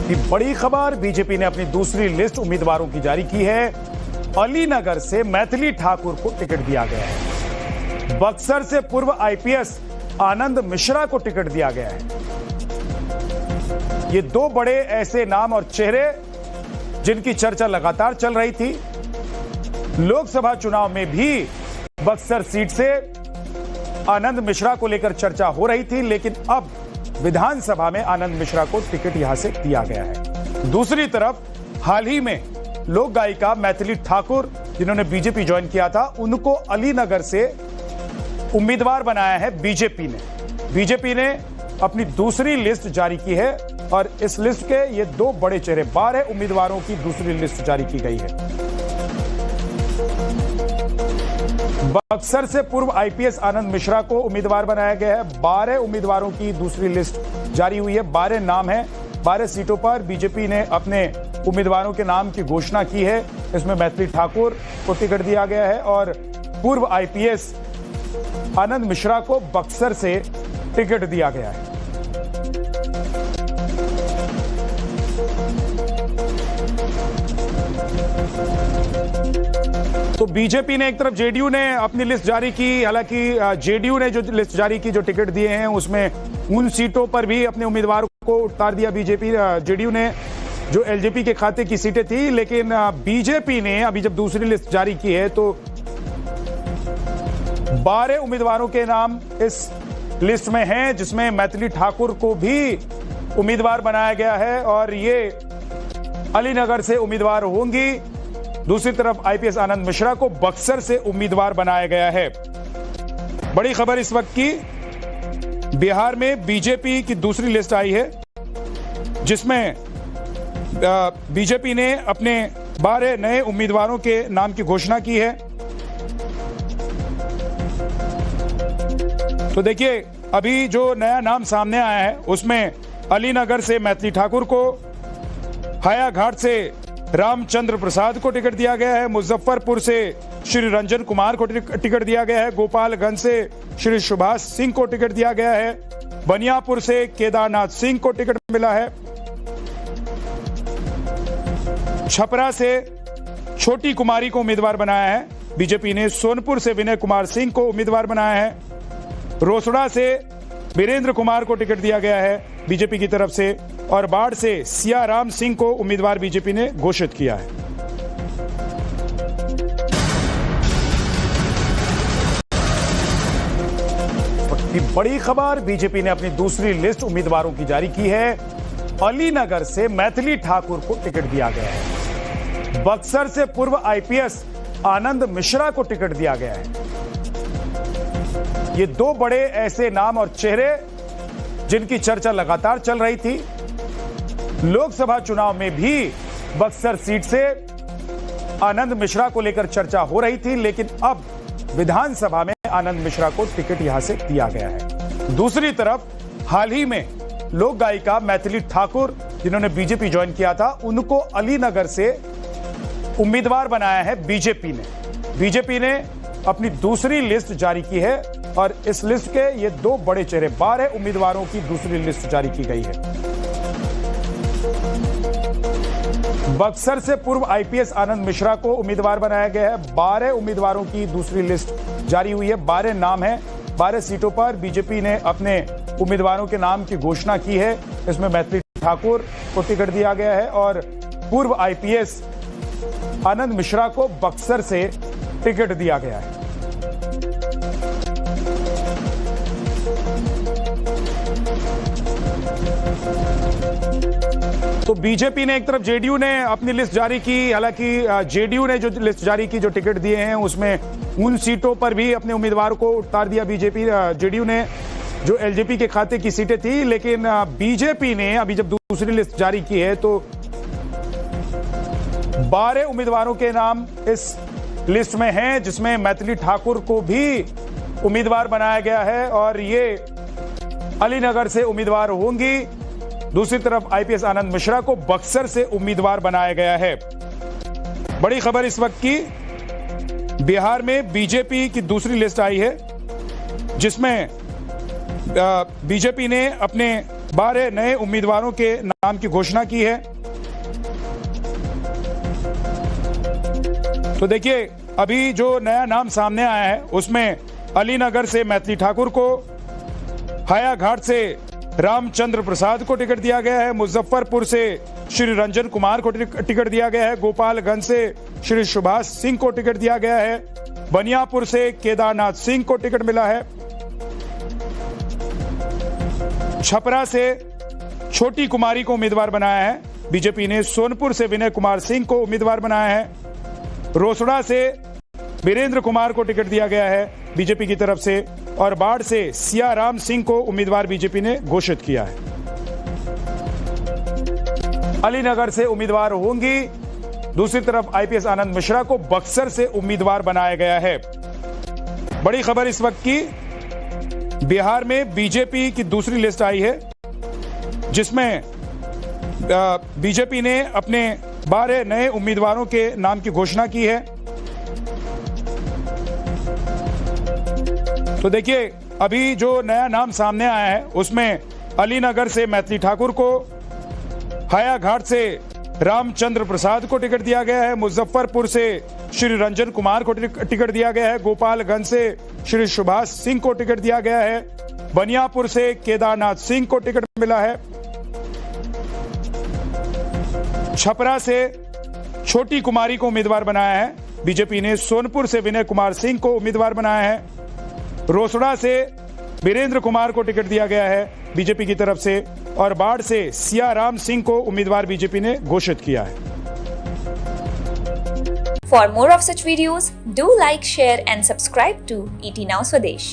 की बड़ी खबर, बीजेपी ने अपनी दूसरी लिस्ट उम्मीदवारों की जारी की है। अलीनगर से मैथिली ठाकुर को टिकट दिया गया है। बक्सर से पूर्व आईपीएस आनंद मिश्रा को टिकट दिया गया है। ये दो बड़े ऐसे नाम और चेहरे जिनकी चर्चा लगातार चल रही थी। लोकसभा चुनाव में भी बक्सर सीट से आनंद मिश्रा को लेकर चर्चा हो रही थी, लेकिन अब विधानसभा में आनंद मिश्रा को टिकट यहां से दिया गया है। दूसरी तरफ हाल ही में लोक गायिका मैथिली ठाकुर, जिन्होंने बीजेपी ज्वाइन किया था, उनको अलीनगर से उम्मीदवार बनाया है बीजेपी ने। बीजेपी ने अपनी दूसरी लिस्ट जारी की है और इस लिस्ट के ये दो बड़े चेहरे, 12 उम्मीदवारों की दूसरी लिस्ट जारी की गई है। बक्सर से पूर्व आईपीएस आनंद मिश्रा को उम्मीदवार बनाया गया है। 12 उम्मीदवारों की दूसरी लिस्ट जारी हुई है। 12 नाम हैं। 12 सीटों पर बीजेपी ने अपने उम्मीदवारों के नाम की घोषणा की है। इसमें मैथिली ठाकुर को टिकट दिया गया है और पूर्व आईपीएस आनंद मिश्रा को बक्सर से टिकट दिया गया है। तो बीजेपी ने एक तरफ जेडीयू ने अपनी लिस्ट जारी की। हालांकि जेडीयू ने जो लिस्ट जारी की, जो टिकट दिए हैं, उसमें उन सीटों पर भी अपने उम्मीदवारों को उतार दिया। जेडीयू ने जो एलजेपी के खाते की सीटें थी, लेकिन बीजेपी ने अभी जब दूसरी लिस्ट जारी की है तो 12 उम्मीदवारों के नाम इस लिस्ट में हैं, जिसमें मैथिली ठाकुर को भी उम्मीदवार बनाया गया है और ये अलीनगर से उम्मीदवार होंगी। दूसरी तरफ आईपीएस आनंद मिश्रा को बक्सर से उम्मीदवार बनाया गया है। बड़ी खबर इस वक्त की, बिहार में बीजेपी की दूसरी लिस्ट आई है, जिसमें बीजेपी ने अपने 12 नए उम्मीदवारों के नाम की घोषणा की है। तो देखिए, अभी जो नया नाम सामने आया है उसमें अलीनगर से मैथिली ठाकुर को, हायाघाट से रामचंद्र प्रसाद को टिकट दिया गया है, मुजफ्फरपुर से श्री रंजन कुमार को टिकट दिया गया है, गोपालगंज से श्री सुभाष सिंह को टिकट दिया गया है, बनियापुर से केदारनाथ सिंह को टिकट मिला है, छपरा से छोटी कुमारी को उम्मीदवार बनाया है बीजेपी ने, सोनपुर से विनय कुमार सिंह को उम्मीदवार बनाया है, रोसड़ा से वीरेंद्र कुमार को टिकट दिया गया है बीजेपी की तरफ से, और बाढ़ से सियाराम सिंह को उम्मीदवार बीजेपी ने घोषित किया है। बड़ी खबर, बीजेपी ने अपनी दूसरी लिस्ट उम्मीदवारों की जारी की है। अलीनगर से मैथिली ठाकुर को टिकट दिया गया है। बक्सर से पूर्व आईपीएस आनंद मिश्रा को टिकट दिया गया है। ये दो बड़े ऐसे नाम और चेहरे जिनकी चर्चा लगातार चल रही थी। लोकसभा चुनाव में भी बक्सर सीट से आनंद मिश्रा को लेकर चर्चा हो रही थी, लेकिन अब विधानसभा में आनंद मिश्रा को टिकट यहां से दिया गया है। दूसरी तरफ हाल ही में लोक गायिका मैथिली ठाकुर, जिन्होंने बीजेपी ज्वाइन किया था, उनको अलीनगर से उम्मीदवार बनाया है बीजेपी ने। बीजेपी ने अपनी दूसरी लिस्ट जारी की है और इस लिस्ट के ये दो बड़े चेहरे, 12 उम्मीदवारों की दूसरी लिस्ट जारी की गई है। बक्सर से पूर्व आईपीएस आनंद मिश्रा को उम्मीदवार बनाया गया है। 12 उम्मीदवारों की दूसरी लिस्ट जारी हुई है। 12 नाम हैं। 12 सीटों पर बीजेपी ने अपने उम्मीदवारों के नाम की घोषणा की है। इसमें मैथिली ठाकुर को टिकट दिया गया है और पूर्व आईपीएस आनंद मिश्रा को बक्सर से टिकट दिया गया है। तो बीजेपी ने एक तरफ जेडीयू ने अपनी लिस्ट जारी की। हालांकि जेडीयू ने जो लिस्ट जारी की, जो टिकट दिए हैं, उसमें उन सीटों पर भी अपने उम्मीदवारों को उतार दिया। जेडीयू ने जो एलजेपी के खाते की सीटें थी, लेकिन बीजेपी ने अभी जब दूसरी लिस्ट जारी की है तो 12 उम्मीदवारों के नाम इस लिस्ट में हैं, जिसमें मैथिली ठाकुर को भी उम्मीदवार बनाया गया है और ये अलीनगर से उम्मीदवार होंगी। दूसरी तरफ आईपीएस आनंद मिश्रा को बक्सर से उम्मीदवार बनाया गया है। बड़ी खबर इस वक्त की, बिहार में बीजेपी की दूसरी लिस्ट आई है, जिसमें बीजेपी ने अपने 12 नए उम्मीदवारों के नाम की घोषणा की है। तो देखिए, अभी जो नया नाम सामने आया है उसमें अलीनगर से मैथिली ठाकुर को, हायाघाट से रामचंद्र प्रसाद को टिकट दिया गया है, मुजफ्फरपुर से श्री रंजन कुमार को टिकट दिया गया है, गोपालगंज से श्री सुभाष सिंह को टिकट दिया गया है, बनियापुर से केदारनाथ सिंह को टिकट मिला है, छपरा से छोटी कुमारी को उम्मीदवार बनाया है बीजेपी ने, सोनपुर से विनय कुमार सिंह को उम्मीदवार बनाया है, रोसड़ा से वीरेंद्र कुमार को टिकट दिया गया है बीजेपी की तरफ से, और बाढ़ से सियाराम सिंह को उम्मीदवार बीजेपी ने घोषित किया है। अलीनगर से उम्मीदवार होंगी। दूसरी तरफ आईपीएस आनंद मिश्रा को बक्सर से उम्मीदवार बनाया गया है। बड़ी खबर इस वक्त की, बिहार में बीजेपी की दूसरी लिस्ट आई है जिसमें बीजेपी ने अपने 12 नए उम्मीदवारों के नाम की घोषणा की है। तो देखिए, अभी जो नया नाम सामने आया है उसमें अलीनगर से मैथिली ठाकुर को, हायाघाट से रामचंद्र प्रसाद को टिकट दिया गया है, मुजफ्फरपुर से श्री रंजन कुमार को टिकट दिया गया है, गोपालगंज से श्री सुभाष सिंह को टिकट दिया गया है, बनियापुर से केदारनाथ सिंह को टिकट मिला है, छपरा से छोटी कुमारी को उम्मीदवार बनाया है बीजेपी ने, सोनपुर से विनय कुमार सिंह को उम्मीदवार बनाया है, रोसड़ा से वीरेंद्र कुमार को टिकट दिया गया है बीजेपी की तरफ से, और बाढ़ से सियाराम सिंह को उम्मीदवार बीजेपी ने घोषित किया है। For more of such videos, do like, share and subscribe to ET Now Swadesh.